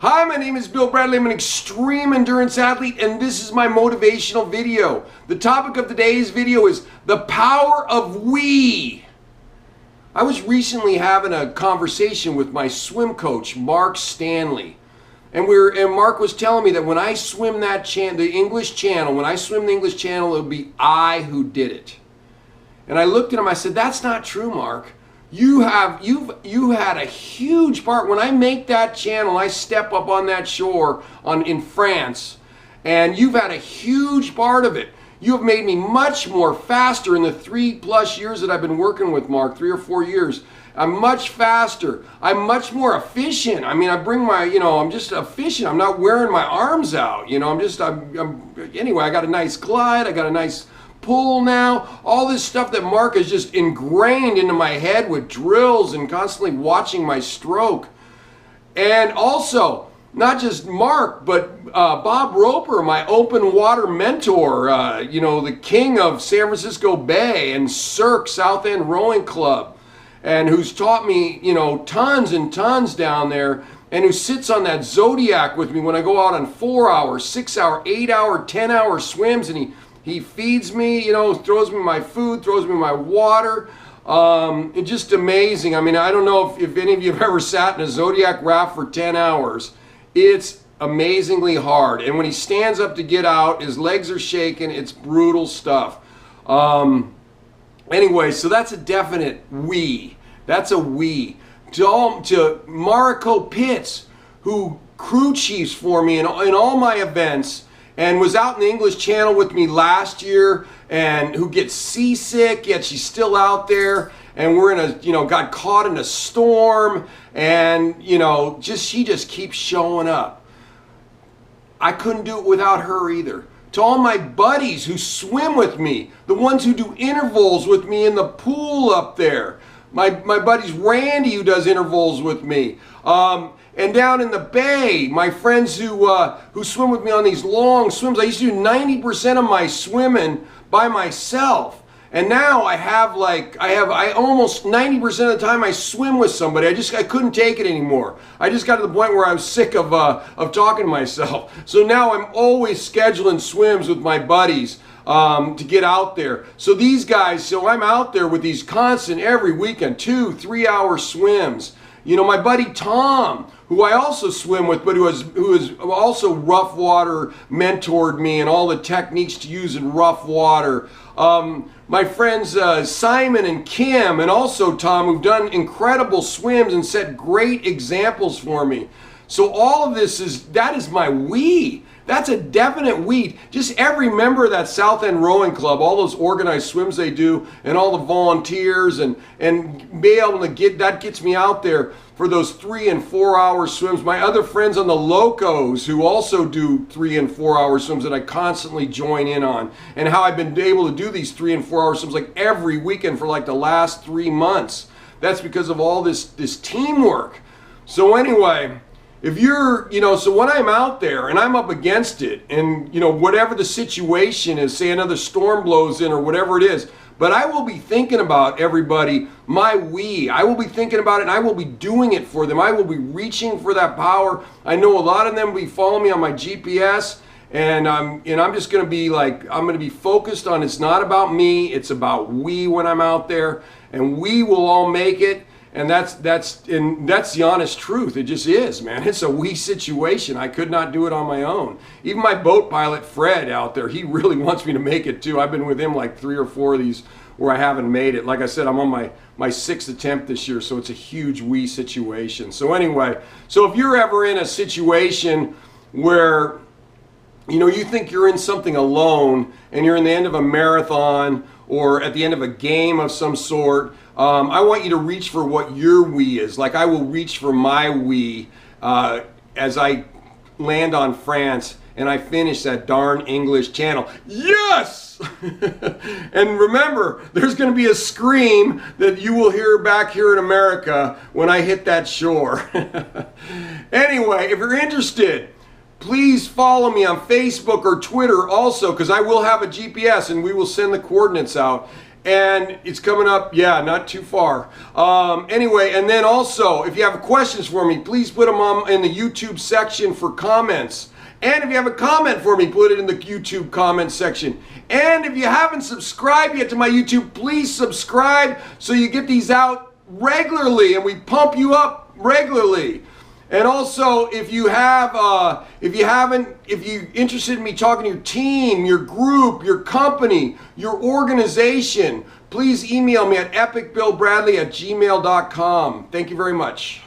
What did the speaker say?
Hi, my name is Bill Bradley. I'm an extreme endurance athlete, and this is my motivational video. The topic of today's video is the power of we. I was recently having a conversation with my swim coach, Mark Stanley. And Mark was telling me that when I swim the English Channel, it'll be I who did it. And I looked at him, I said, that's not true, Mark. You had a huge part. When I make that channel, I step up on that shore in France, and you've had a huge part of it. You have made me much more faster in the 3+ years that I've been working with Mark, 3 or 4 years. I'm much faster. I'm much more efficient. I mean, I'm just efficient. I'm not wearing my arms out. Anyway, I got a nice glide. I got a nice pull now. All this stuff that Mark has just ingrained into my head with drills and constantly watching my stroke. And also, not just Mark, but Bob Roper, my open water mentor, the king of San Francisco Bay and Cirque South End Rowing Club, and who's taught me, tons and tons down there, and who sits on that Zodiac with me when I go out on 4-hour, 6-hour, 8-hour, 10-hour swims, and he feeds me, throws me my food, throws me my water. It's just amazing. I mean, I don't know if any of you have ever sat in a Zodiac raft for 10 hours. It's amazingly hard. And when he stands up to get out, his legs are shaking. It's brutal stuff. Anyway, so that's a definite we. That's a we. To Mariko Pitts, who crew chiefs for me in all my events, and was out in the English Channel with me last year, and who gets seasick, yet she's still out there, and got caught in a storm, and she just keeps showing up. I couldn't do it without her either. To all my buddies who swim with me, the ones who do intervals with me in the pool up there, my buddies Randy, who does intervals with me, and down in the bay, my friends who swim with me on these long swims. I used to do 90% of my swimming by myself, and now I almost 90% of the time I swim with somebody. I couldn't take it anymore. I just got to the point where I was sick of talking to myself. So now I'm always scheduling swims with my buddies to get out there. So I'm out there with these constant every weekend 2-3 hour swims. My buddy Tom, who I also swim with, but who has also rough water mentored me and all the techniques to use in rough water. My friends Simon and Kim, and also Tom, who've done incredible swims and set great examples for me. So all of that is my we. That's a definite we. Just every member of that South End Rowing Club, all those organized swims they do, and all the volunteers, and be able to that gets me out there for those 3 and 4 hour swims. My other friends on the Locos, who also do 3 and 4 hour swims that I constantly join in on, and how I've been able to do these 3 and 4 hour swims like every weekend for like the last 3 months. That's because of all this teamwork. So anyway, so when I'm out there and I'm up against it, and whatever the situation is, say another storm blows in or whatever it is, but I will be thinking about everybody, my we. I will be thinking about it, and I will be doing it for them. I will be reaching for that power. I know a lot of them will be following me on my GPS, and I'm just going to be I'm going to be focused on, it's not about me, it's about we when I'm out there, and we will all make it. And that's the honest truth. It just is, man. It's a we situation. I could not do it on my own. Even my boat pilot, Fred, out there, he really wants me to make it too. I've been with him like 3 or 4 of these where I haven't made it. Like I said, I'm on my 6th attempt this year, so it's a huge we situation. So anyway, so if you're ever in a situation where you think you're in something alone, and you're in the end of a marathon or at the end of a game of some sort, I want you to reach for what your we is. Like I will reach for my we as I land on France and I finish that darn English Channel. Yes! And remember, there's going to be a scream that you will hear back here in America when I hit that shore. Anyway, if you're interested, please follow me on Facebook or Twitter also, because I will have a GPS and we will send the coordinates out. And it's coming up, yeah, not too far. Anyway, and then also, if you have questions for me, please put them in the YouTube section for comments. And if you have a comment for me, put it in the YouTube comment section. And if you haven't subscribed yet to my YouTube, please subscribe so you get these out regularly and we pump you up regularly. And also, if you're interested in me talking to your team, your group, your company, your organization, please email me at epicbillbradley@gmail.com. Thank you very much.